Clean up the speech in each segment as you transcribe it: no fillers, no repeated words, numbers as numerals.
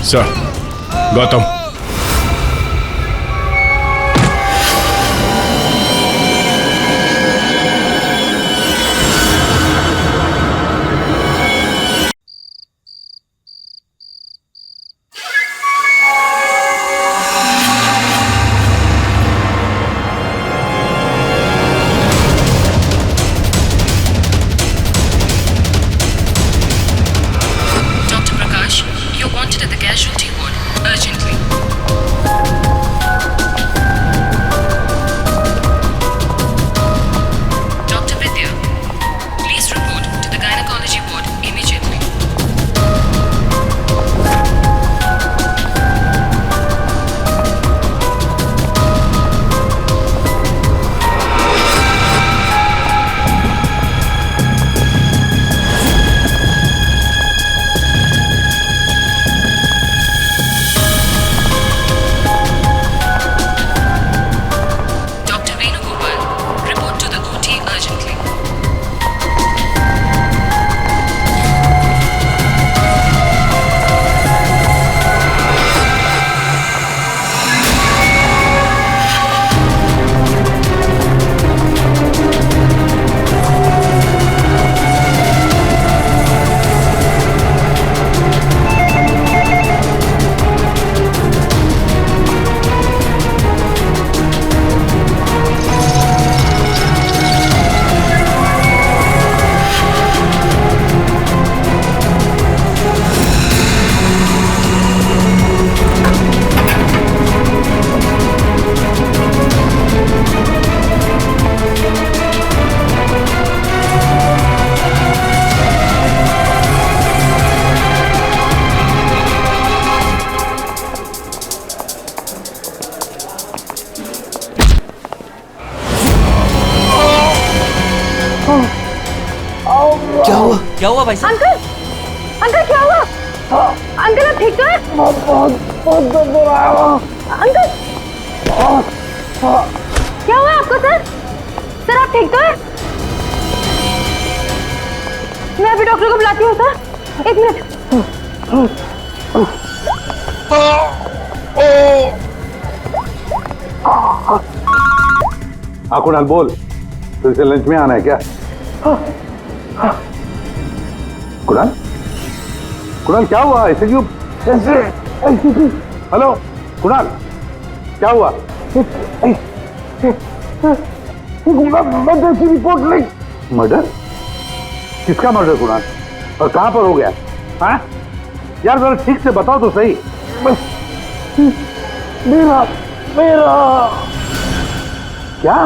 Sir, Gautam. क्या हुआ भाई साहब? अंकल, अंकल क्या हुआ? अंकल आप ठीक तो हैं? बहुत दर्द हो रहा है अंकल। क्या हुआ आपको सर? सर आप ठीक तो हैं? मैं अभी डॉक्टर को बुलाती हूँ सर, 1 मिनट। हाँ कुणाल बोल, फिर से लंच में आना है क्या? कुणाल, कुणाल क्या हुआ? ऐसे क्यों? हेलो कुणाल, क्या हुआ? मर्डर की रिपोर्ट नहीं। मर्डर? किसका मर्डर कुणाल? और कहां पर हो गया? हाँ यार जरा ठीक से बताओ तो सही। मेरा मेरा क्या?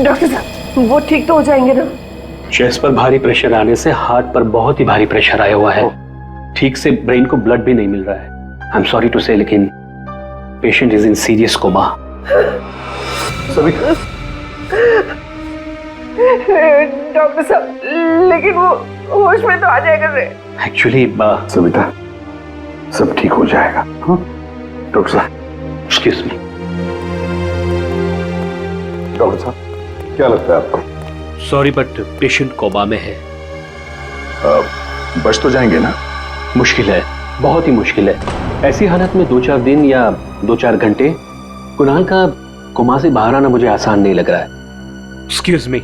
डॉक्टर साहब वो ठीक तो हो जाएंगे ना? चेस्ट पर भारी प्रेशर आने से हार्ट पर बहुत ही भारी प्रेशर आया हुआ है। ठीक से ब्रेन को ब्लड भी नहीं मिल रहा है। I am sorry to say, लेकिन patient is in serious coma. Doctor साहब लेकिन वो होश में तो आ जाएगा रे। एक्चुअली सविता सब ठीक हो जाएगा। डॉक्टर साहब एक्सक्यूज मी। डॉक्टर साहब क्या लगता है आपको? सॉरी बट पेशेंट कोमा में है। बच तो जाएंगे ना? मुश्किल है, बहुत ही मुश्किल है। ऐसी हालत में 2-4 दिन या 2-4 घंटे कुणाल का कोमा से बाहर आना मुझे आसान नहीं लग रहा है। Excuse me.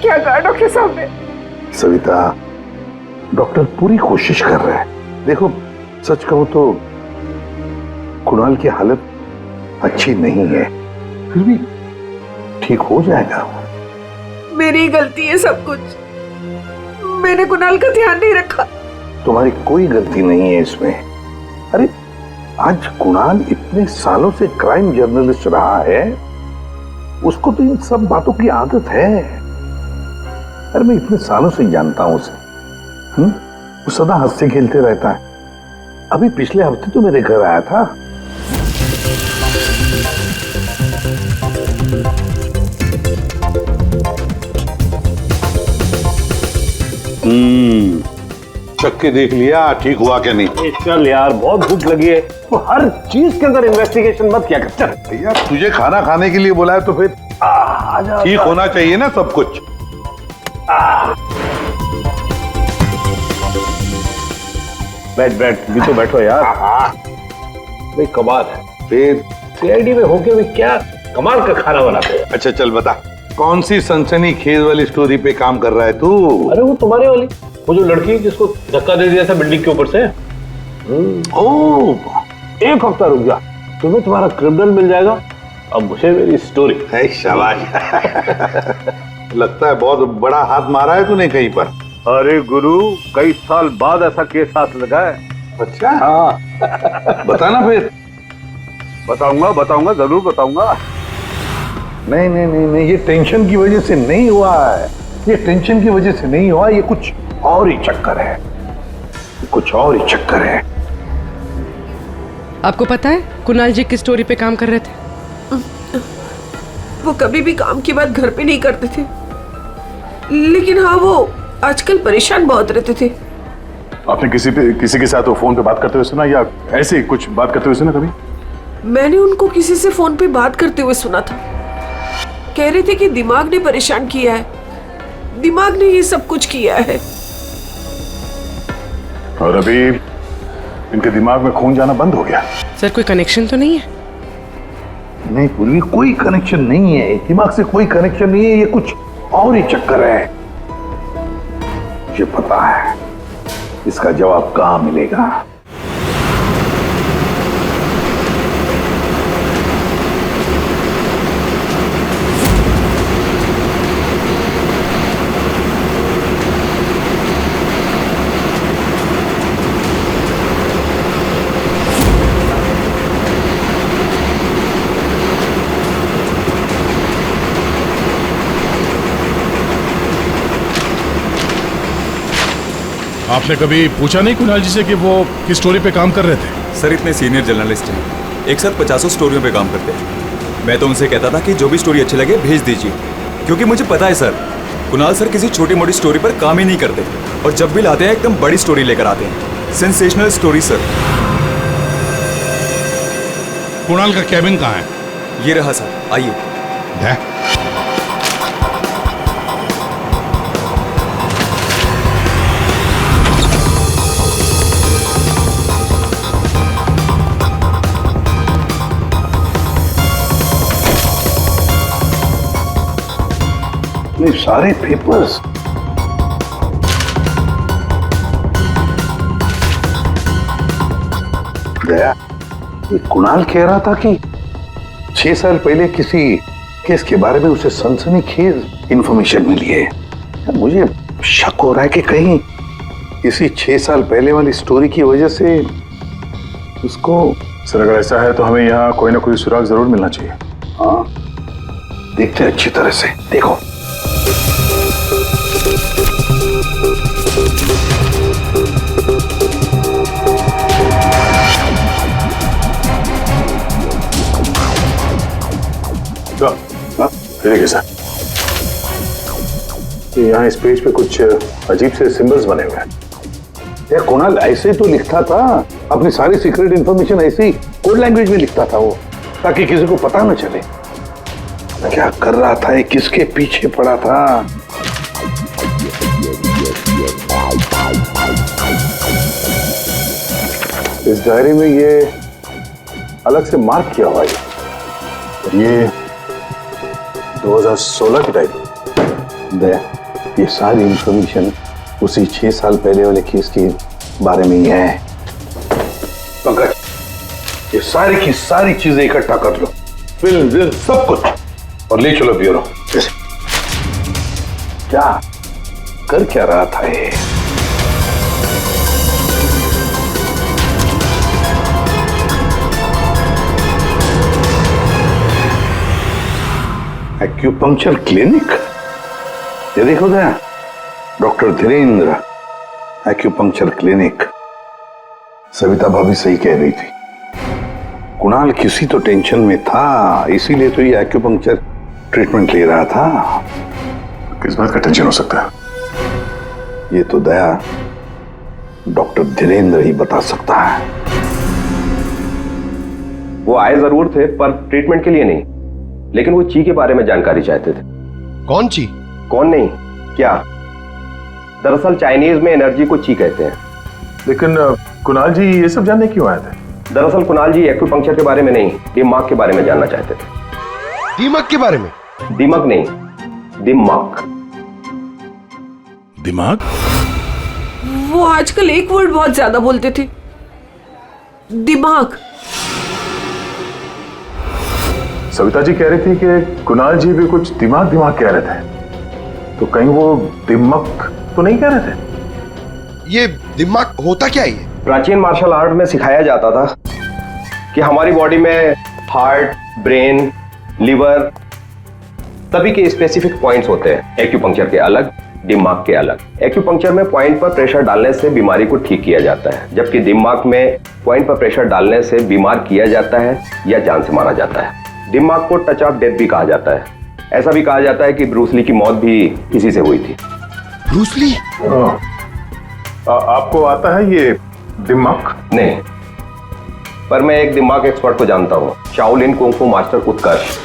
क्या कहा डॉक्टर साहब ने? सविता डॉक्टर पूरी कोशिश कर रहे हैं। देखो सच कहूं तो कुणाल की हालत अच्छी नहीं है, फिर भी ठीक हो जाएगा। मेरी गलती है सब कुछ। मैंने कुणाल का ध्यान नहीं रखा। तुम्हारी कोई गलती नहीं है इसमें। अरे आज कुणाल इतने सालों से क्राइम जर्नलिस्ट रहा है, उसको तो इन सब बातों की आदत है। अरे मैं इतने सालों से जानता हूं उसे। वो सदा हंसते खेलते रहता है। अभी पिछले हफ्ते तो मेरे घर आया था। चख के देख लिया ठीक हुआ क्या नहीं? चल यार, बहुत भूख लगी है। तो हर चीज के अंदर इन्वेस्टिगेशन मत किया कर। चल भैया, तुझे खाना खाने के लिए बोला है तो फिर ठीक होना चाहिए ना सब कुछ। बैठ भी तो बैठो यार। भाई कमाल है, फिर सीआईडी में होके भी क्या कमाल का खाना बनाते हो। अच्छा चल बता, कौन सी सनसनी खेज वाली स्टोरी पे काम कर रहा है तू? अरे वो तुम्हारे वाली, वो जो लड़की जिसको धक्का दे दिया था बिल्डिंग के ऊपर से। ओह, एक हफ्ता रुक जा, तुम्हें तुम्हारा क्रिमिनल मिल जाएगा, अब मुझे मेरी स्टोरी। शाबाश। लगता है बहुत बड़ा हाथ मारा है तूने कहीं पर। अरे गुरु, कई साल बाद ऐसा केस हाथ लगा है। अच्छा हाँ बताना फिर। बताऊंगा, जरूर बताऊंगा। नहीं नहीं नहीं नहीं, ये टेंशन की वजह से नहीं हुआ है। ये टेंशन की वजह से नहीं हुआ, ये कुछ और ही चक्कर है। कुछ और ही चक्कर है। आपको पता है कुणाल जी किस स्टोरी पे काम कर रहे थे? वो कभी भी काम की बात घर पे नहीं करते थे, लेकिन हाँ वो आजकल परेशान बहुत रहते थे। आपने किसी के साथ वो फोन पे बात करते हुए सुना, या ऐसे ही कुछ बात करते हुए सुना कभी? मैंने उनको किसी से फोन पे बात करते हुए सुना था। कह रहे थे कि दिमाग ने परेशान किया है, दिमाग ने ये सब कुछ किया है। और अभी इनके दिमाग में खून जाना बंद हो गया। सर कोई कनेक्शन तो नहीं है? नहीं पूरी, कोई कनेक्शन नहीं है। दिमाग से कोई कनेक्शन नहीं है, ये कुछ और ही चक्कर है। ये पता है, इसका जवाब कहां मिलेगा? आपने कभी पूछा नहीं कुणाल जी से कि वो किस स्टोरी पे काम कर रहे थे? सर इतने सीनियर जर्नलिस्ट हैं, एक साथ 50 स्टोरियों पे काम करते हैं। मैं तो उनसे कहता था कि जो भी स्टोरी अच्छी लगे भेज दीजिए, क्योंकि मुझे पता है सर, कुणाल सर किसी छोटी मोटी स्टोरी पर काम ही नहीं करते, और जब भी लाते हैं एकदम बड़ी स्टोरी लेकर आते हैं। Sensational story sir. कुणाल का कैबिन कहाँ है? ये रहा सर, आइए। सारे पेपर्स गया। ये कुणाल कह रहा था कि 6 साल पहले किसी केस के बारे में उसे सनसनीखेज इंफॉर्मेशन मिली है। मुझे शक हो रहा है कि कहीं इसी 6 साल पहले वाली स्टोरी की वजह से उसको। सर अगर ऐसा है तो हमें यहाँ कोई ना कोई सुराग जरूर मिलना चाहिए। हाँ देखते हैं अच्छी तरह से। देखो देखिए सर, यहाँ इस पेज पे कुछ अजीब से सिंबल्स बने हुए हैं। यार कुणाल ऐसे तो लिखता था, अपनी सारी सीक्रेट इंफॉर्मेशन ऐसे ही कोड लैंग्वेज में लिखता था वो, ताकि किसी को पता न चले क्या कर रहा था, किसके पीछे पड़ा था। इस डायरी में ये अलग से मार्क किया हुआ है, ये 2016 की डायरी। ये सारी इंफॉर्मेशन उसी 6 साल पहले वाले केस के बारे में ही है। पंकज, ये सारी की सारी चीजें इकट्ठा कर लो, फिल्म सब कुछ, और ले चलो ब्यूरो। क्या कर क्या रहा था ये? Acupuncture clinic? ये देखो ना, doctor Dhirendra acupuncture clinic. Savita भाभी सही कह रही थी, कुणाल किसी तो टेंशन में था, इसीलिए तो ये एक्यूपंक्चर ट्रीटमेंट ले रहा था। किस बात का टेंशन हो सकता है? ये तो दया डॉक्टर धीरेन्द्र ही बता सकता है। वो आए जरूर थे पर ट्रीटमेंट के लिए नहीं, लेकिन वो ची के बारे में जानकारी चाहते थे। कौन ची? कौन नहीं, क्या? दरअसल चाइनीज में एनर्जी को ची कहते हैं। लेकिन कुणाल जी ये सब जानने क्यों आए थे? दरअसल कुणाल जी एक्यूपंक्चर के बारे में नहीं, दिमाग के बारे में जानना चाहते थे। दीमक के बारे में? दिमाग नहीं, दिमाग। दिमाग? वो आजकल एक वर्ड बहुत ज्यादा बोलते थे, दिमाग। सविता जी कह रही थी कि कुणाल जी भी कुछ दिमाग दिमाग कह रहे थे, तो कहीं वो दिमाग तो नहीं कह रहे थे? ये दिमाग होता क्या है? प्राचीन मार्शल आर्ट में सिखाया जाता था कि हमारी बॉडी में हार्ट, ब्रेन, लिवर सभी के स्पेसिफिक पॉइंट्स होते हैं। एक्यूपंक्चर के अलग, दिमाग के अलग। एक्यूपंक्चर में पॉइंट पर प्रेशर डालने से बीमारी को ठीक किया जाता है, जबकि दिमाग में पॉइंट पर प्रेशर डालने से बीमार किया जाता है या जान से मारा जाता है। दिमाग को टच ऑफ डेथ भी कहा जाता है। ऐसा भी कहा जाता है कि ब्रूस ली की मौत भी इसी से हुई थी। Bruce Lee? आपको आता है ये दिमाग? नहीं, पर मैं एक दिमाग एक्सपर्ट को जानता हूँ, शाओलिन कुंग फू मास्टर उत्कर्ष।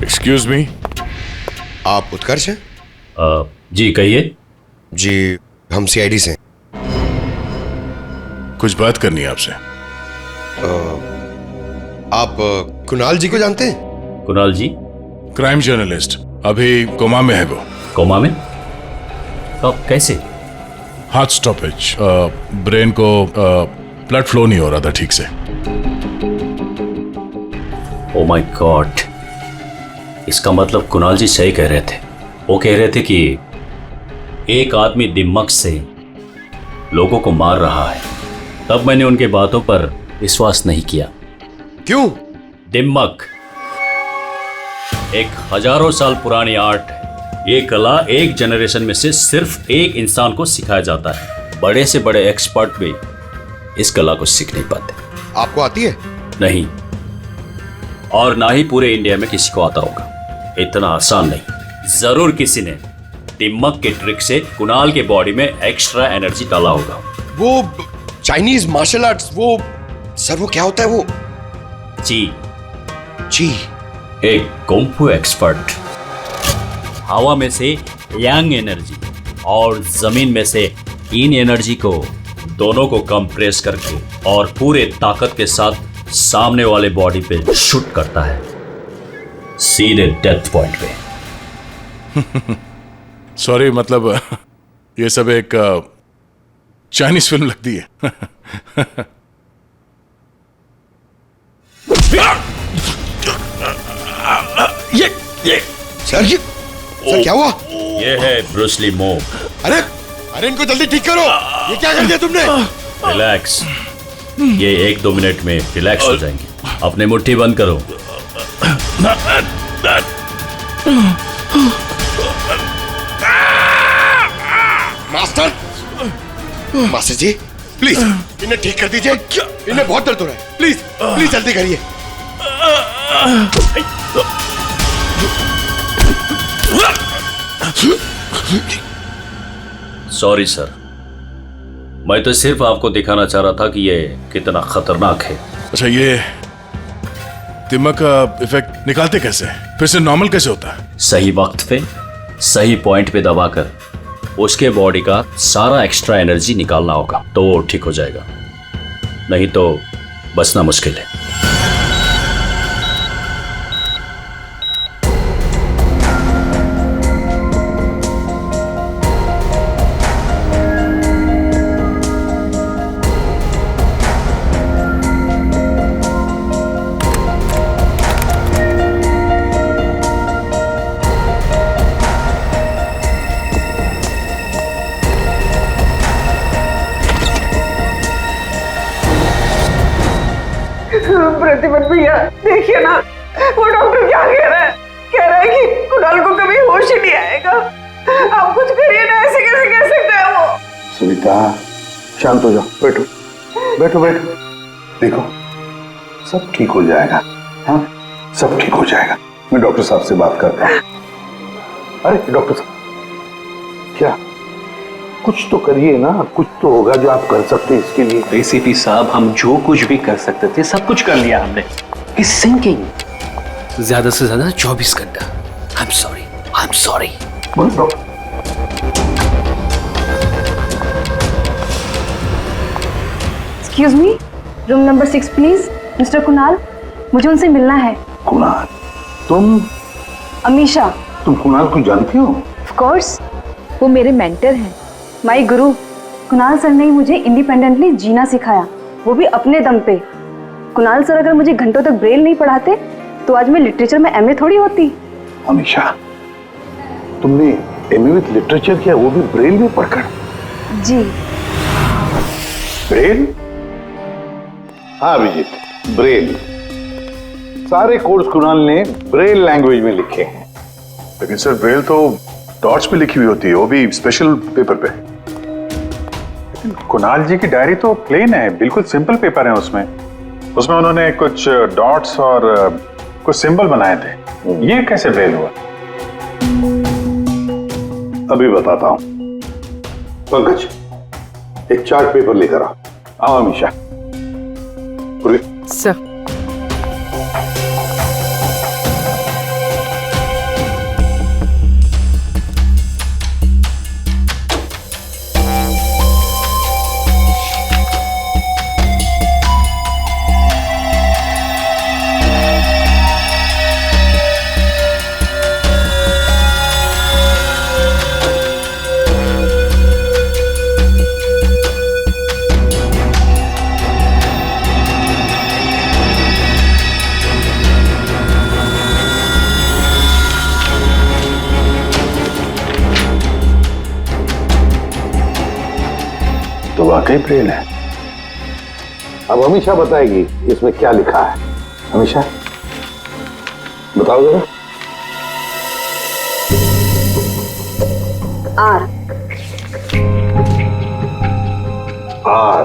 एक्सक्यूज मी, आप उत्कर्ष हैं? जी कहिए। जी, हम सीआईडी से हैं। कुछ बात करनी है आपसे। आप कुणाल जी को जानते हैं? कुणाल जी? क्राइम जर्नलिस्ट, अभी कोमा में है वो। कोमा में? कब, कैसे? हार्ट स्टॉपेज, ब्रेन को ब्लड फ्लो नहीं हो रहा था ठीक से। ओ माय गॉड, इसका मतलब कुणाल जी सही कह रहे थे। वो कह रहे थे कि एक आदमी दिमाग से लोगों को मार रहा है। तब मैंने उनके बातों पर विश्वास नहीं किया। क्यों? दिमाग एक हजारों साल पुरानी आर्ट है। ये कला एक जनरेशन में से सिर्फ एक इंसान को सिखाया जाता है। बड़े से बड़े एक्सपर्ट भी इस कला को सीख नहीं पाते। आपको आती है? नहीं, और ना ही पूरे इंडिया में किसी को आता होगा। इतना आसान नहीं। जरूर किसी ने दिमाग के ट्रिक से कुणाल के बॉडी में एक्स्ट्रा एनर्जी डाला होगा। वो चाइनीज मार्शल आर्ट्स, वो सर वो क्या होता है वो? जी जी, एक कुंफू एक्सपर्ट हवा में से यांग एनर्जी और जमीन में से इन एनर्जी को दोनों को कंप्रेस करके और पूरे ताकत के साथ सामने वाले बॉडी पे शूट करता है, सीधे डेथ पॉइंट पे। सॉरी, मतलब ये सब एक चाइनीज फिल्म लगती है। ये सर क्या हुआ? ये है ब्रूस ली मूव। अरे अरे इनको जल्दी ठीक करो। ये क्या कर दिया तुमने? रिलैक्स, ये 1-2 मिनट में रिलैक्स हो जाएंगे। अपने मुट्ठी बंद करो। मास्टर, मास्टर जी प्लीज इन्हें ठीक कर दीजिए। इन्हें बहुत दर्द हो रहा है। प्लीज प्लीज जल्दी करिए। सॉरी सर, मैं तो सिर्फ आपको दिखाना चाह रहा था कि ये कितना खतरनाक है। अच्छा, ये दिमाग का इफेक्ट निकालते कैसे? फिर से नॉर्मल कैसे होता है? सही वक्त पे सही पॉइंट पे दबाकर उसके बॉडी का सारा एक्स्ट्रा एनर्जी निकालना होगा, तो वो ठीक हो जाएगा। नहीं तो बचना मुश्किल है। प्रतिपत भैया देखिए ना, वो डॉक्टर क्या कह रहा है कि कुणाल को कभी होश ही नहीं आएगा। आप कुछ करिए ना, ऐसे कैसे कह सकता है वो? सविता शांत हो जाओ, बैठो बैठो बैठो। देखो सब ठीक हो जाएगा, हाँ सब ठीक हो जाएगा। मैं डॉक्टर साहब से बात करता हूँ। अरे डॉक्टर साहब क्या, कुछ तो करिए ना, कुछ तो होगा जो आप कर सकते हैं इसके लिए। एसीपी साहब, हम जो कुछ भी कर सकते थे सब कुछ कर लिया हमने। इस सिंकिंग ज्यादा से ज्यादा 24 घंटा। I am sorry. Excuse me, room number 6 please. Mister Kunal, मुझे उनसे मिलना है। कुणाल? तुम? अमीशा। तुम कुणाल को जानती हो? ऑफ कोर्स, वो मेरे मेंटर हैं, माय गुरु। कुणाल सर ने मुझे इंडिपेंडेंटली जीना सिखाया, वो भी अपने दम पे। कुणाल सर अगर मुझे घंटों तक ब्रेल नहीं पढ़ाते तो आज मैं लिटरेचर में एमए थोड़ी होती। अमीशा, तुमने एमए विद लिटरेचर किया, वो भी ब्रेल में पढ़कर? जी। ब्रेल? हाँ अभिजीत, ब्रेल। सारे कोर्स कुणाल ने ब्रेल लैंग्वेज में लिखे हैं। लेकिन सर ब्रेल तो डॉट्स पे लिखी हुई होती है, वो भी स्पेशल पेपर पे। लेकिन कुणाल जी की डायरी तो प्लेन है, बिल्कुल सिंपल पेपर है। उसमें उन्होंने कुछ डॉट्स और कुछ सिंबल बनाए थे। ये कैसे ब्रेल हुआ? अभी बताता हूं। पंकज, एक चार्ट पेपर लेकर आओ। आओ अमीशा। सर। तो वाकई ब्रेल है। अब अमीशा बताएगी इसमें क्या लिखा है। अमीशा बताओ जरा। R. R.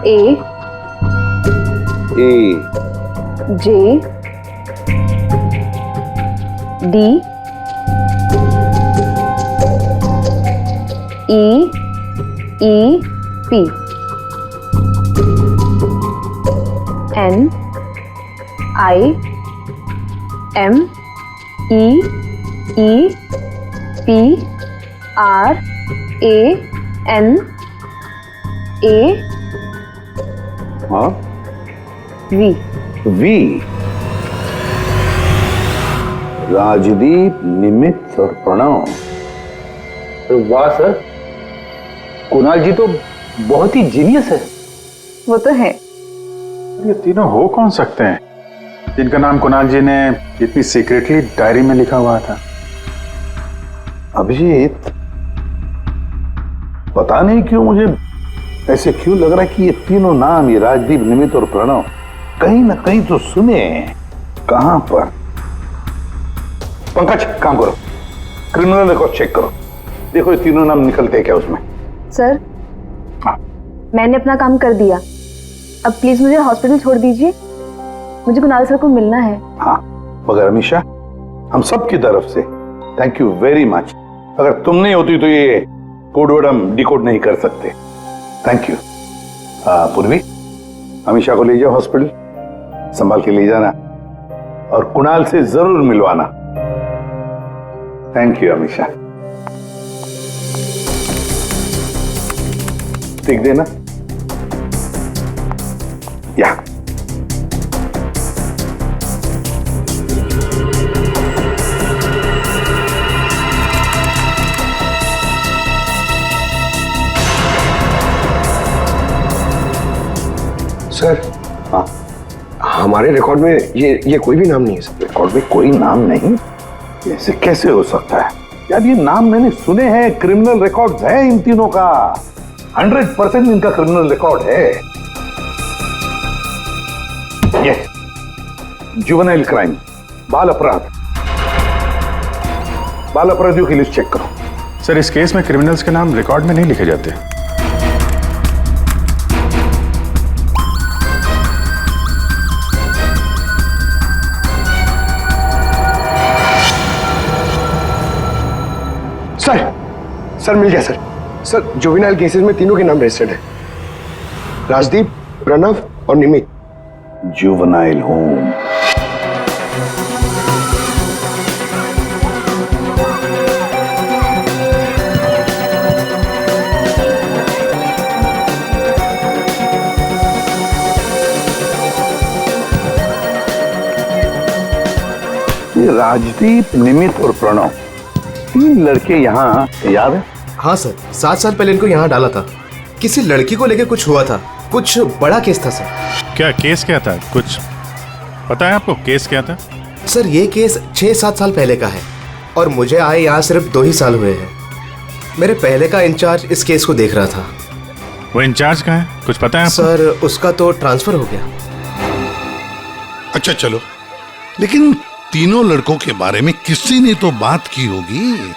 A. A. J. D. E P. N I M E P R A N A हाँ वी। वी। राजदीप, निमित और प्रणव। वाह सर, कुणाल जी तो बहुत ही जीनियस है। वो तो है। ये तीनों हो कौन सकते हैं जिनका नाम कुणाल जी ने इतनी सीक्रेटली डायरी में लिखा हुआ था? अभिजीत, पता नहीं क्यों मुझे ऐसे क्यों लग रहा है कि ये तीनों नाम, ये राजदीप, निमित और प्रणव, कहीं ना कहीं तो सुने हैं। कहां पर? पंकज काम करो, क्रिमिनल रिकॉर्ड चेक करो, देखो ये तीनों नाम निकलते हैं क्या उसमें। सर, हाँ। मैंने अपना काम कर दिया, अब प्लीज मुझे हॉस्पिटल छोड़ दीजिए, मुझे कुणाल सर को मिलना है। हाँ, मगर अमीशा, हम सब की तरफ से थैंक यू वेरी मच। अगर तुम नहीं होती तो ये कोड हम डिकोड नहीं कर सकते। Thank you. पूर्वी, अमीशा को ले जाओ हॉस्पिटल, संभाल के ले जाना और कुणाल से जरूर मिलवाना। Thank you Amisha. देख देना या सर। हाँ, हमारे रिकॉर्ड में ये कोई भी नाम नहीं है सर। रिकॉर्ड में कोई नाम नहीं? ऐसे कैसे हो सकता है यार? ये नाम मैंने सुने हैं, क्रिमिनल रिकॉर्ड्स हैं इन तीनों का। 100% इनका क्रिमिनल रिकॉर्ड है। यस, जुवेनाइल क्राइम, बाल अपराध। बाल अपराधियों की लिस्ट चेक करो। सर, इस केस में क्रिमिनल्स के नाम रिकॉर्ड में नहीं लिखे जाते। सर मिल गया सर। सर, जुवेनाइल केसेस में तीनों के नाम रजिस्टर्ड है, राजदीप, प्रणव और निमित। Juvenile home. ये राजदीप, निमित और प्रणव, 3 लड़के यहाँ याद है? हाँ सर, 7 साल पहले इनको यहाँ डाला था। किसी लड़की को लेकर कुछ हुआ था, कुछ बड़ा केस था सर। क्या केस क्या था? कुछ पता है आपको केस क्या था? सर, ये केस 6-7 साल पहले का है और मुझे आए यहाँ सिर्फ 2 ही साल हुए हैं। मेरे पहले का इंचार्ज इस केस को देख रहा था। वो इंचार्ज कहाँ है? कुछ पता है आपको? सर, उसका तो ट्रांसफर हो गया। अच्छा चलो, लेकिन तीनों लड़कों के बारे में किसी ने तो बात की होगी,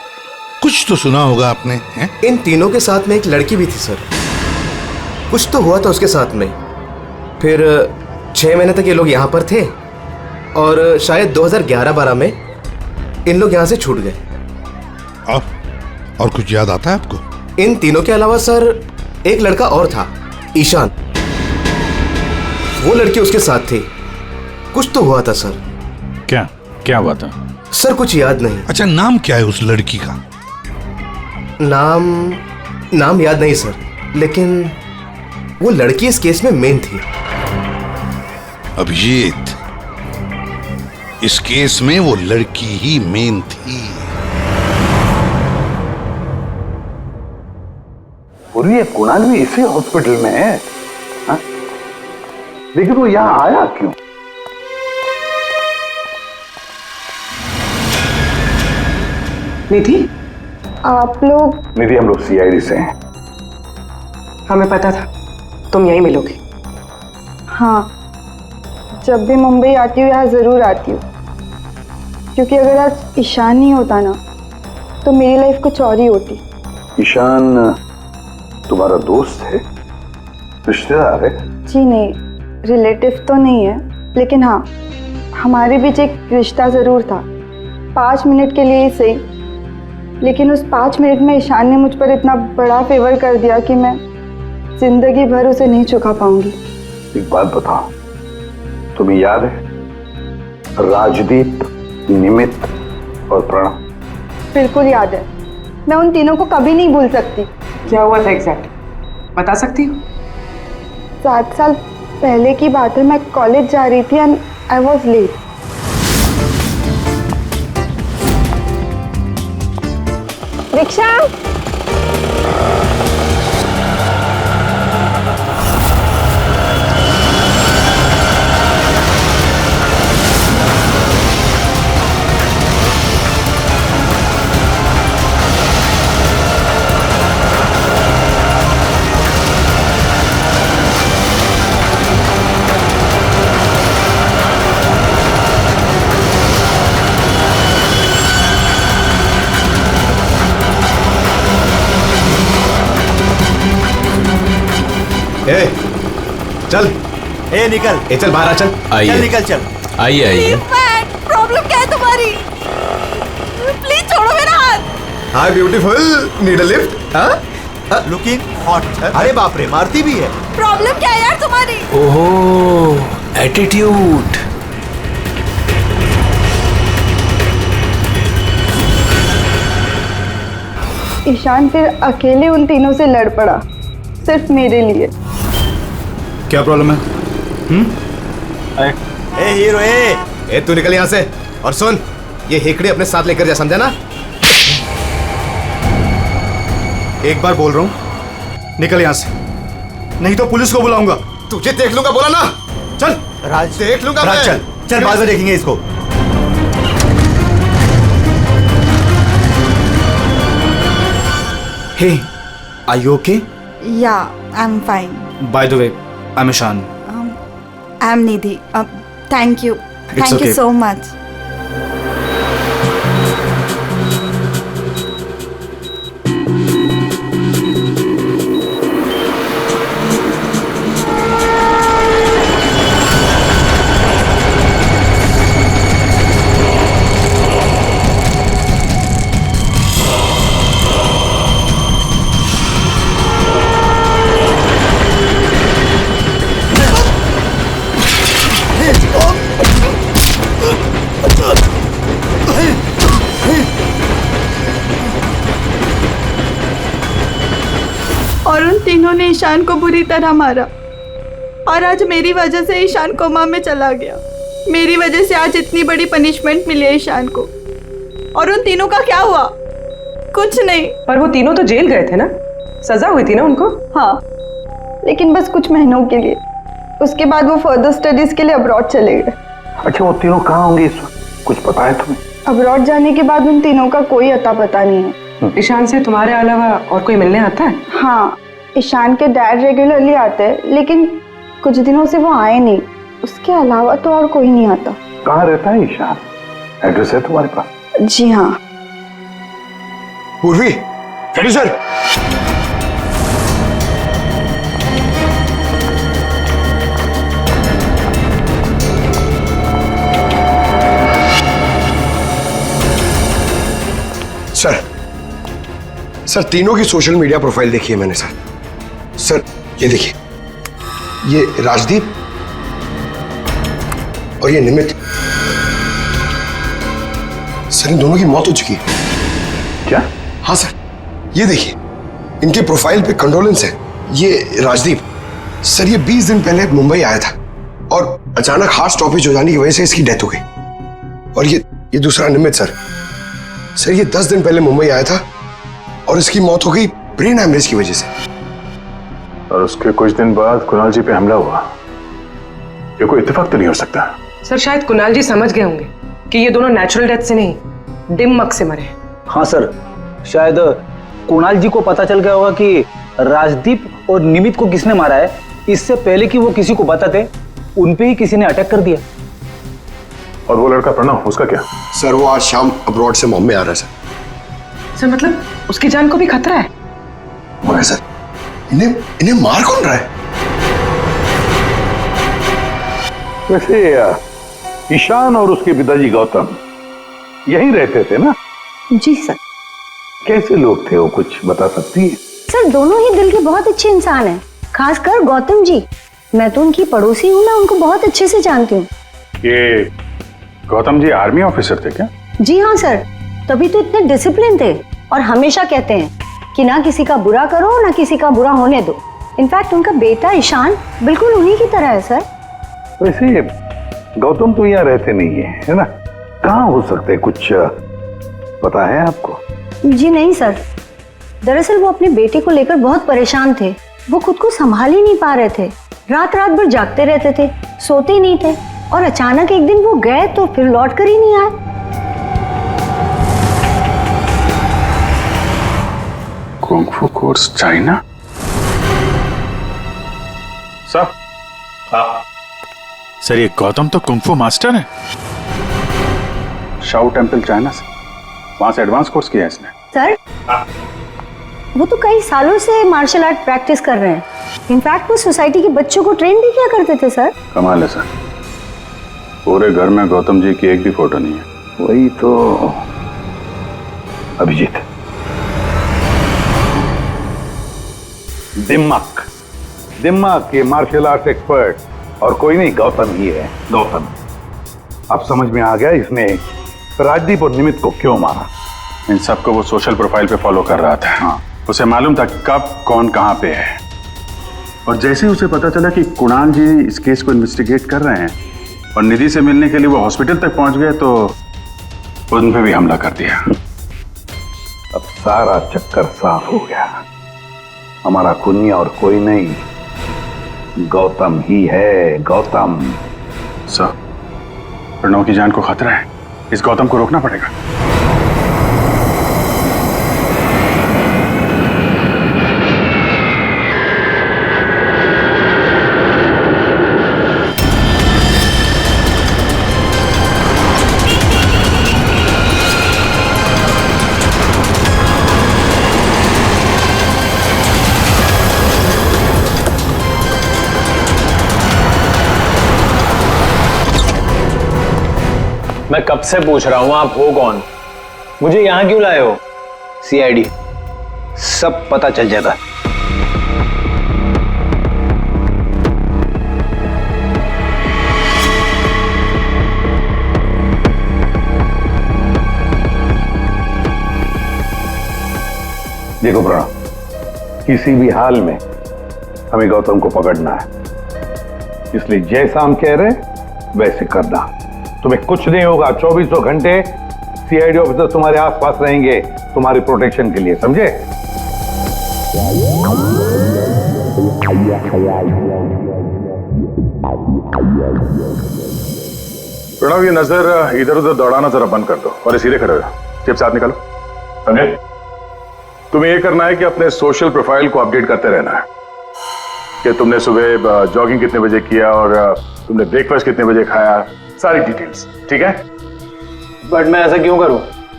कुछ तो सुना होगा आपने, हैं? इन तीनों के साथ में एक लड़की भी थी सर। कुछ तो हुआ था उसके साथ में। फिर 6 महीने तक ये लोग यहाँ पर थे और शायद 2011-12 में इन लोग यहाँ से छूट गए। और कुछ याद आता है आपको? इन तीनों के अलावा सर एक लड़का और था, ईशान। वो लड़की उसके साथ थी। कुछ तो हुआ था सर। क्या हुआ था? सर कुछ याद नहीं। अच्छा, नाम क्या है उस लड़की का? नाम याद नहीं सर, लेकिन वो लड़की इस केस में मेन थी। अभिजीत, इस केस में वो लड़की ही मेन थी। और ये कुणाल भी इसी हॉस्पिटल में है, हा? लेकिन वो यहाँ आया क्यों? निधि, आप लोग? निधि, हम लोग CID से हैं। हमें पता था तुम यहीं मिलोगे। हाँ, जब भी मुंबई आती हूँ यहाँ ज़रूर आती हूँ, क्योंकि अगर आज ईशान नहीं होता ना तो मेरी लाइफ कुछ और ही होती। ईशान तुम्हारा दोस्त है, रिश्तेदार है? जी नहीं, रिलेटिव तो नहीं है, लेकिन हाँ, हमारे बीच एक रिश्ता ज़रूर था। 5 मिनट के लिए ही सही, लेकिन उस 5 मिनट में ईशान ने मुझ पर इतना बड़ा फेवर कर दिया कि मैं जिंदगी भर उसे नहीं चुका पाऊंगी। एक बात बताओ, तुम्हें याद है राजदीप, निमित और प्रणव? बिल्कुल याद है, मैं उन तीनों को कभी नहीं भूल सकती। क्या हुआ था एग्जैक्ट बता सकती हो? 7 साल पहले की बात है, मैं कॉलेज जा रही थी and I was late. Rickshaw, चल निकल। चल बाहर आ, चल। चल निकल, चल। आइए। प्रॉब्लम क्या है तुम्हारी? प्लीज छोड़ो मेरा हाथ। हाय ब्यूटीफुल, नीड अ लिफ्ट? हाँ, लुकिंग हॉट। अरे बाप रे, मारती भी है। प्रॉब्लम क्या है यार तुम्हारी? ओहो, एटीट्यूड। ईशान फिर अकेले उन तीनों से लड़ पड़ा, सिर्फ मेरे लिए। क्या प्रॉब्लम है? ए हीरो, ए तू निकल यहाँ से। और सुन, ये हेकड़ी अपने साथ लेकर जा, समझा ना? एक बार बोल रहा हूँ, निकल यहाँ से, नहीं तो पुलिस को बुलाऊंगा। तुझे देख लूंगा, बोला ना? चल राज, देख लूंगा राज, मैं। चल बाद में देखेंगे इसको। Hey, are you okay? Yeah, I'm fine. By the way, I'm Ishan. I'm Nidhi. Thank you. It's Thank you okay. so much. और उन तीनों ने ईशान को बुरी तरह मारा और आज मेरी वजह से ईशान कोमा में चला गया। मेरी वजह से आज इतनी बड़ी पनिशमेंट मिली है ईशान को। और उन तीनों का क्या हुआ? कुछ नहीं। पर वो तीनों तो जेल गए थे ना, सजा हुई थी ना उनको? हाँ, लेकिन बस कुछ महीनों के लिए। उसके बाद वो फर्दर स्टडीज के लिए अब्रॉड चले गए। अच्छा, वो तीनों कहाँ होंगे इस वक्त? कुछ पता है तुम्हें? अब्रॉड जाने के बाद उन तीनों का कोई अता पता नहीं है। ईशान से तुम्हारे अलावा और कोई मिलने आता है? हाँ, ईशान के डैड रेगुलरली आते हैं, लेकिन कुछ दिनों से वो आए नहीं। उसके अलावा तो और कोई नहीं आता। कहाँ रहता है ईशान? एड्रेस है तुम्हारे पास? जी हाँ। पूर्वी, चलिए सर। सर, तीनों की सोशल मीडिया प्रोफाइल देखी है मैंने सर। सर, ये देखिए, ये राजदीप और ये निमित। सर, इन दोनों की मौत हो चुकी है। क्या? हाँ सर, ये देखिए, इनके प्रोफाइल पे कंडोलेंस है। ये राजदीप सर, ये 20 दिन पहले मुंबई आया था और अचानक हार्ट स्टॉपेज हो जाने की वजह से इसकी डेथ हो गई। और ये दूसरा निमित सर, ये 10 दिन पहले मुंबई आया था और इसकी मौत हो गई ब्रेन हैमरेज की वजह से। और उसके कुछ दिन बाद कुणाल जी पे हमला हुआ। ये कोई इत्तेफाक तो नहीं हो सकता। सर, शायद कुणाल जी समझ गए होंगे कि ये दोनों नेचुरल डेथ से नहीं, दिमाग से मरे। हाँ सर, शायद कुणाल जी को पता चल गया होगा कि राजदीप और निमित को किसने मारा है। इससे पहले कि वो किसी को बताते, उन पे ही किसी ने अटैक कर दिया। और वो लड़का प्रणव, उसका क्या? सर, वो आज शाम अब्रॉड से बॉम्बे आ रहा है सर। मतलब उसकी जान को भी खतरा है? मगर सर, इन्हें मार कौन रहा है? वैसे ईशान और उसके पिताजी गौतम यहीं रहते थे ना? जी सर। कैसे लोग थे वो, कुछ बता सकती है? सर, दोनों ही दिल के बहुत अच्छे इंसान हैं, खासकर गौतम जी। मैं तो उनकी पड़ोसी हूँ, मैं उनको बहुत अच्छे से जानती हूँ। ये गौतम जी आर्मी ऑफिसर थे क्या? जी हाँ सर, तभी तो इतने डिसिप्लिन थे और हमेशा कहते हैं कि ना किसी का बुरा करो ना किसी का बुरा होने दो। इनफैक्ट उनका बेटा ईशान बिल्कुल उन्हीं की तरह है सर। वैसे गौतम तो यहाँ रहते नहीं है ना? कहाँ हो सकते, कुछ पता है आपको? जी नहीं सर, दरअसल वो अपने बेटे को लेकर बहुत परेशान थे। वो खुद को संभाल ही नहीं पा रहे थे, रात रात भर जागते रहते थे, सोते ही नहीं थे। और अचानक एक दिन वो गए तो फिर लौट कर ही नहीं आए। Kung fu course China? Sir, sir ये गौतम तो कुंग-फू मास्टर है। शाओ टेम्पल चाइना से, वहां से एडवांस कोर्स किया है इसने। सर, वो तो कई सालों से मार्शल आर्ट प्रैक्टिस कर रहे हैं। इनफैक्ट वो सोसाइटी के बच्चों को ट्रेन भी किया करते थे सर। कमाल है सर, पूरे घर में गौतम जी की एक भी फोटो नहीं है। वही तो। अभिजीत, दिमाग के मार्शल आर्ट एक्सपर्ट और कोई नहीं, गौतम ही है। गौतम, अब समझ में आ गया इसने राजदीप और निमित को क्यों मारा। इन सबको वो सोशल प्रोफाइल पे फॉलो कर रहा था। हाँ। उसे मालूम था कब कौन कहाँ पे है। और जैसे ही उसे पता चला कि कुणाल जी इस केस को इन्वेस्टिगेट कर रहे हैं और निधि से मिलने के लिए वो हॉस्पिटल तक पहुंच गए, तो उन पे भी हमला कर दिया। अब सारा चक्कर साफ हो गया। हमारा कुनिया और कोई नहीं, गौतम ही है। गौतम। सर, प्रणव की जान को खतरा है, इस गौतम को रोकना पड़ेगा। मैं कब से पूछ रहा हूं आप हो कौन, मुझे यहां क्यों लाए हो? सीआईडी, सब पता चल जाएगा। देखो प्रणव, किसी भी हाल में हमें गौतम को पकड़ना है, इसलिए जैसा हम कह रहे हैं वैसे करना। तुम्हें कुछ नहीं होगा, 24 घंटे सीआईडी ऑफिसर तुम्हारे आसपास रहेंगे तुम्हारी प्रोटेक्शन के लिए, समझे? प्रणव, ये नजर इधर उधर दौड़ाना जरा बंद कर दो और ये सीधे खड़े हो, जेब से हाथ निकालो, समझे? तुम्हें ये करना है कि अपने सोशल प्रोफाइल को अपडेट करते रहना है कि तुमने सुबह जॉगिंग कितने बजे किया और तुमने ब्रेकफास्ट कितने बजे खाया, सारी डिटेल्स, ठीक है? बट मैं ऐसा क्यों करूं?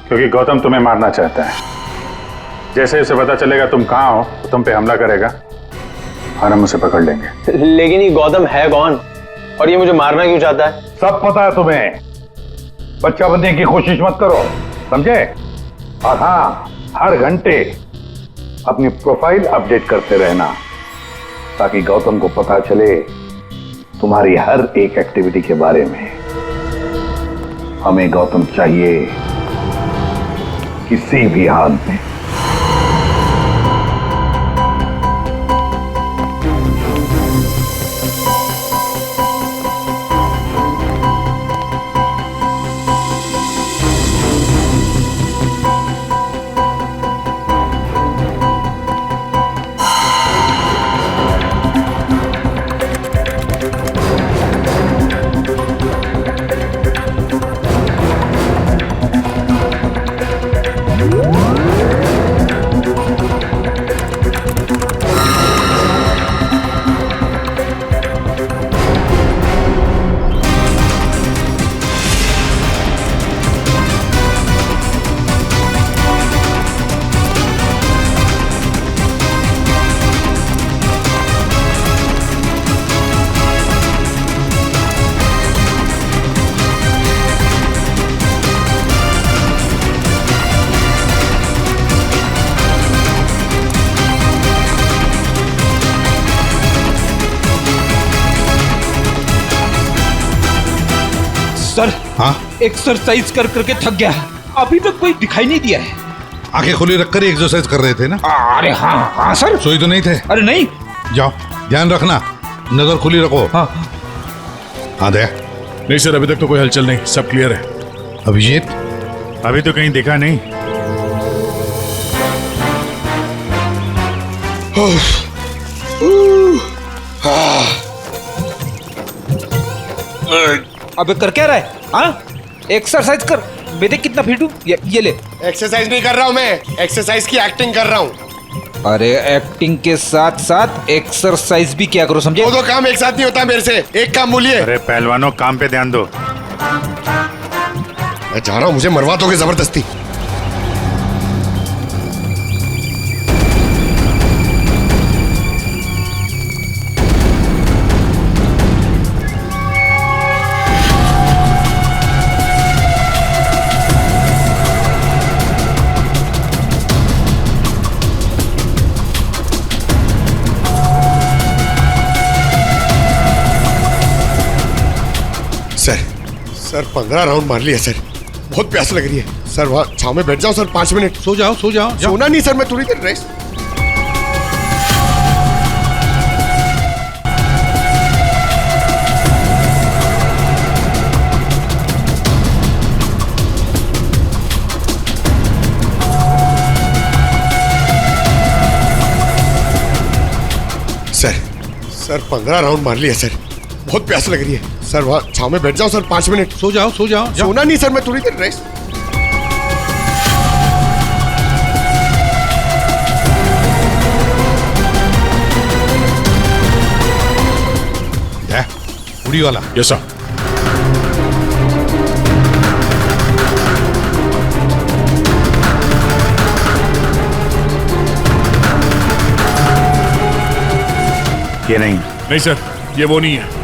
क्योंकि गौतम तुम्हें मारना चाहता है। जैसे उसे पता चलेगा तुम कहां हो, तो तुम पे हमला करेगा और हम उसे पकड़ लेंगे। लेकिन ये गौतम है कौन और ये मुझे मारना क्यों चाहता है? सब पता है तुम्हें, बच्चा बनने की कोशिश मत करो, समझे? और हाँ, हर घंटे अपनी प्रोफाइल अपडेट करते रहना ताकि गौतम को पता चले तुम्हारी हर एक एक्टिविटी के बारे में। हमें गौतम चाहिए किसी भी हाल में। सर, हाँ? एक्सरसाइज कर करके थक गया, अभी तक कोई दिखाई नहीं दिया है। आंखें खुली रखकर एक्सरसाइज कर रहे थे ना? अरे हाँ हाँ सर। सोई तो नहीं थे? अरे नहीं। जाओ, ध्यान रखना, नजर खुली रखो। हाँ हाँ दया। नहीं सर, अभी तक तो कोई हलचल नहीं, सब क्लियर है। अभिजीत? अभी तो कहीं दिखा नहीं। अबे कर क्या रहा है? हाँ, एक्सरसाइज कर, मैं देख कितना फिट हूँ। ये ले। एक्सरसाइज नहीं कर रहा हूँ मैं, एक्सरसाइज की एक्टिंग कर रहा हूँ। अरे एक्टिंग के साथ साथ एक्सरसाइज भी क्या करो, समझे? दो काम एक साथ नहीं होता मेरे से, एक काम बोलिए। अरे पहलवानों, काम पे ध्यान दो। मैं जा रहा हूँ, मुझे मरवा दोगे जबरदस्ती। सर 15 राउंड मार लिया सर, बहुत प्यास लग रही है सर। वहाँ छाव में बैठ जाओ सर, 5 मिनट। सो जाओ सो जाओ। सोना नहीं सर, मैं थोड़ी देर रेस्ट। सर 15 राउंड मार लिया सर, बहुत प्यास लग रही है सर। वहाँ छाव में बैठ जाओ सर, 5 मिनट। सो जाओ सो जाओ। सोना नहीं सर, मैं थोड़ी देर रेस्ट। उड़ी वाला। Yes sir. ये नहीं सर, ये वो नहीं है।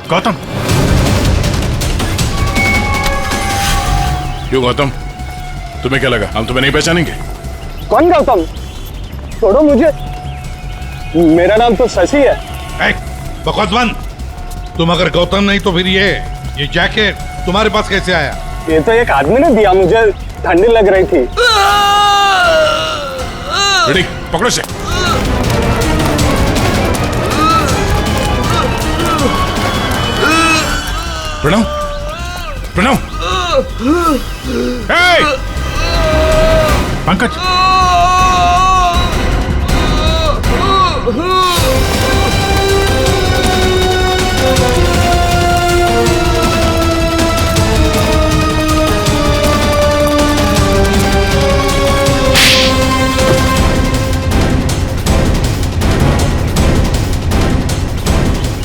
गौतम, क्यों गौतम, तुम्हें क्या लगा हम तुम्हें नहीं पहचानेंगे? कौन गौतम? छोड़ो मुझे, मेरा नाम तो शशि है। बकवास बंद। तुम अगर गौतम नहीं तो फिर ये जैकेट तुम्हारे पास कैसे आया? ये तो एक आदमी ने दिया, मुझे ठंडी लग रही थी। रेडी, पकड़ो से। प्रणव, प्रणव, पंकज,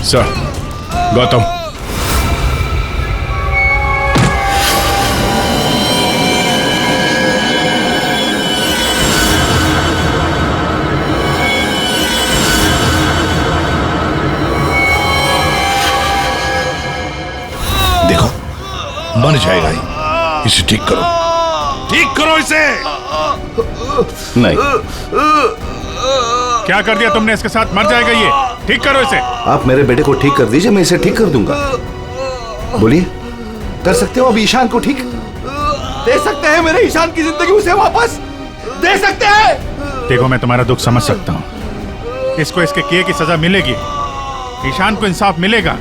सर, गौतम, देखो मर जाएगा ही, इसे ठीक करो, ठीक करो इसे। नहीं, क्या कर दिया तुमने इसके साथ? मर जाएगा ये, ठीक करो इसे। आप मेरे बेटे को ठीक कर दीजिए, मैं इसे ठीक कर दूंगा। बोलिए, कर सकते हो अब ईशान को ठीक? दे सकते हैं मेरे ईशान की जिंदगी उसे वापस? दे सकते हैं? देखो, मैं तुम्हारा दुख समझ सकता हूँ, इसको इसके किए की सजा मिलेगी, ईशान को इंसाफ मिलेगा,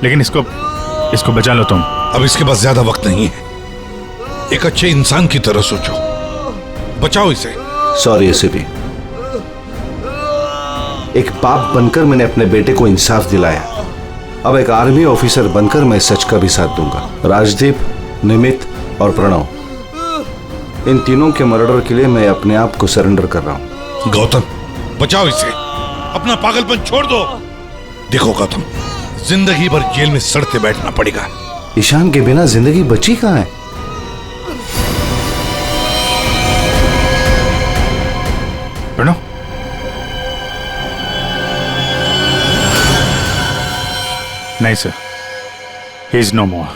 लेकिन इसको बचा लो तुम। अब इसके पास ज्यादा वक्त नहीं है, एक अच्छे इंसान की तरह सोचो, बचाओ इसे। सॉरी एसीपी, एक बाप बनकर मैंने अपने बेटे को इंसाफ दिलाया, अब एक आर्मी ऑफिसर बनकर मैं सच का भी साथ दूंगा। राजदीप, निमित और प्रणव, इन तीनों के मर्डर के लिए मैं अपने आप को सरेंडर कर रहा हूं। गौतम, बचाओ इसे, अपना पागलपन छोड़ दो। देखो गौतम, जिंदगी भर जेल में सड़ते बैठना पड़ेगा। ईशान के बिना जिंदगी बची कहां है? प्रणव, नहीं सर, ही इज नो मोर।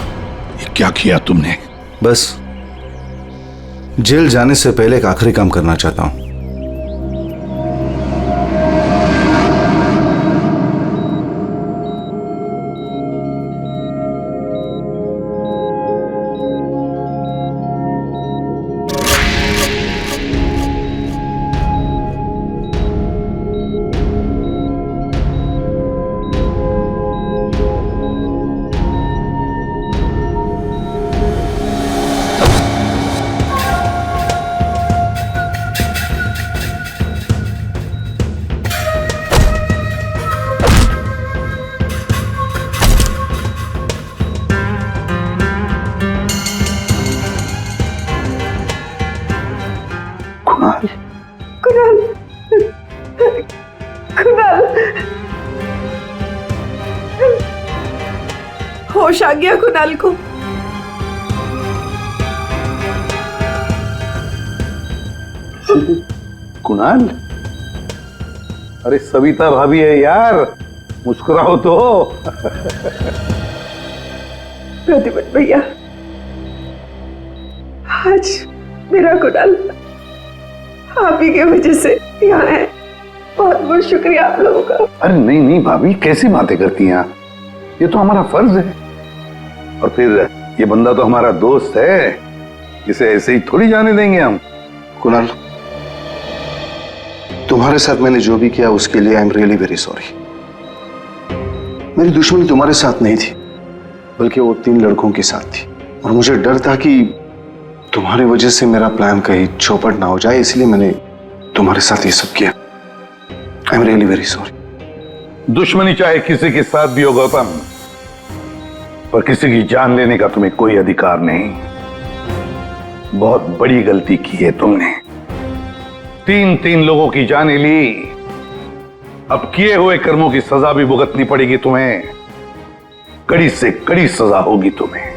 ये क्या किया तुमने? बस जेल जाने से पहले एक आखिरी काम करना चाहता हूं। होश आ गया कुणाल को। कुणाल, अरे सविता भाभी है यार, मुस्कुराओ तो। प्रतिभा भैया, आज मेरा कुणाल आप ही की वजह से यहाँ है, बहुत बहुत शुक्रिया आप लोगों का। अरे नहीं नहीं भाभी, कैसी बातें करती हैं आप, ये तो हमारा फर्ज है। और फिर ये बंदा तो हमारा दोस्त है, इसे ऐसे ही थोड़ी जाने देंगे हम। कुणाल, तुम्हारे साथ मैंने जो भी किया उसके लिए I am really very sorry. मेरी दुश्मनी तुम्हारे साथ नहीं थी, बल्कि वो 3 लड़कों के साथ थी, और मुझे डर था कि तुम्हारी वजह से मेरा प्लान कहीं चौपट ना हो जाए, इसलिए मैंने तुम्हारे साथ ये सब किया। I am really very sorry. दुश्मनी चाहे किसी के साथ भी हो गौतम, पर किसी की जान लेने का तुम्हें कोई अधिकार नहीं। बहुत बड़ी गलती की है तुमने, 3 लोगों की जानें ली, अब किए हुए कर्मों की सजा भी भुगतनी पड़ेगी तुम्हें, कड़ी से कड़ी सजा होगी तुम्हें।